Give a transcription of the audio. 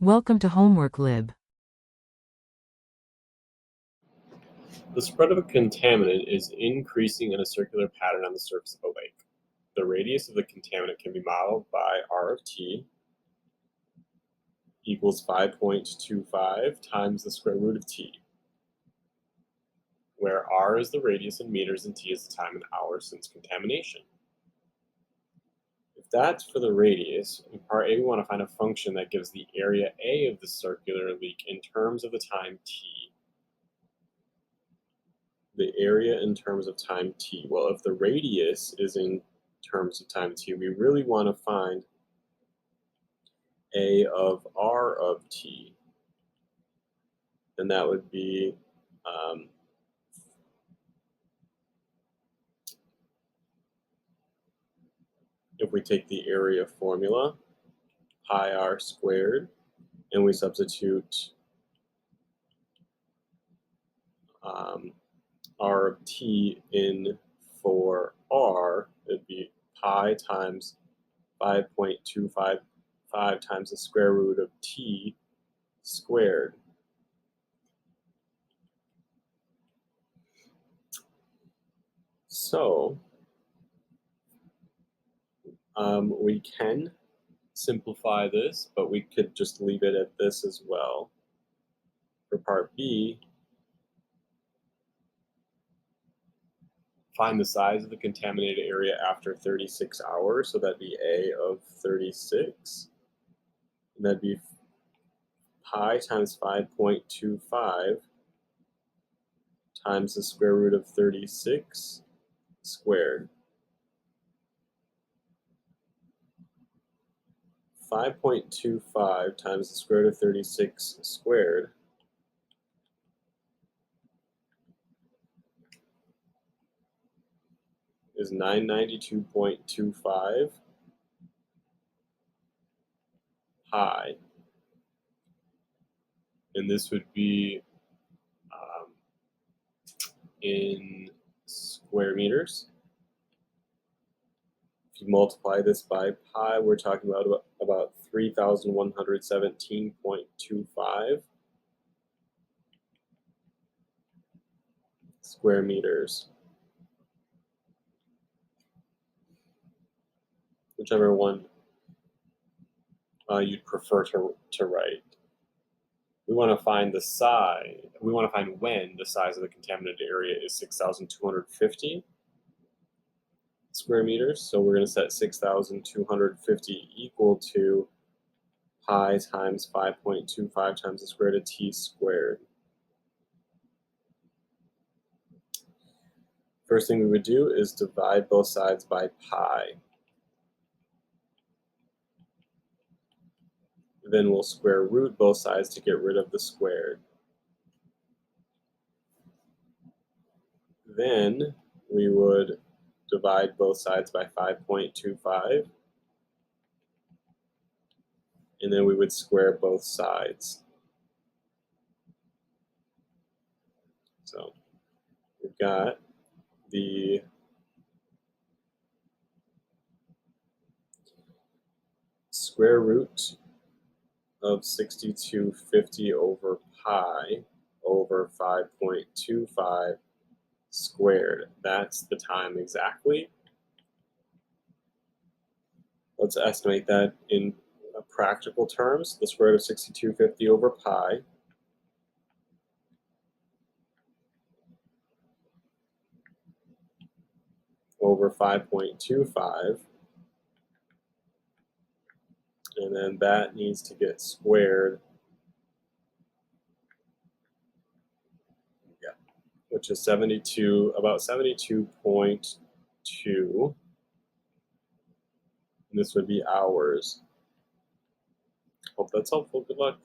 Welcome to Homework Lib. The spread of a contaminant is increasing in a circular pattern on the surface of a lake. The radius of the contaminant can be modeled by R of t equals 5.25 times the square root of t, where R is the radius in meters and t is the time in hours since contamination. If that's for the radius, in part A we want to find a function that gives the area A of the circular leak in terms of the time t. The area in terms of time t. Well, if the radius is in terms of time t, we really want to find A of R of t. And that would be if we take the area formula, pi r squared, and we substitute r of t in for r, it'd be pi times 5.255 times the square root of t squared. So we can simplify this, but we could just leave it at this as well. For part B, find the size of the contaminated area after 36 hours. So that'd be A of 36. And that'd be pi times 5.25 times the square root of 36 squared. 5.25 times the square root of 36 squared is 992.25 pi. And this would be in square meters. If you multiply this by pi, we're talking about 3,117.25 square meters. Whichever one you'd prefer to write. We want to find the size. We want to find when the size of the contaminated area is 6,250 square meters. So we're going to set 6,250 equal to pi times 5.25 times the square root of t squared. First thing we would do is divide both sides by pi. Then we'll square root both sides to get rid of the squared. Then we would divide both sides by 5.25, and then we would square both sides. So we've got the square root of 6250 over pi over 5.25 squared. That's the time exactly. Let's estimate that in practical terms. The square root of 6250 over pi over 5.25, and then that needs to get squared, which is about 72.2. And this would be hours. Hope that's helpful. Good luck.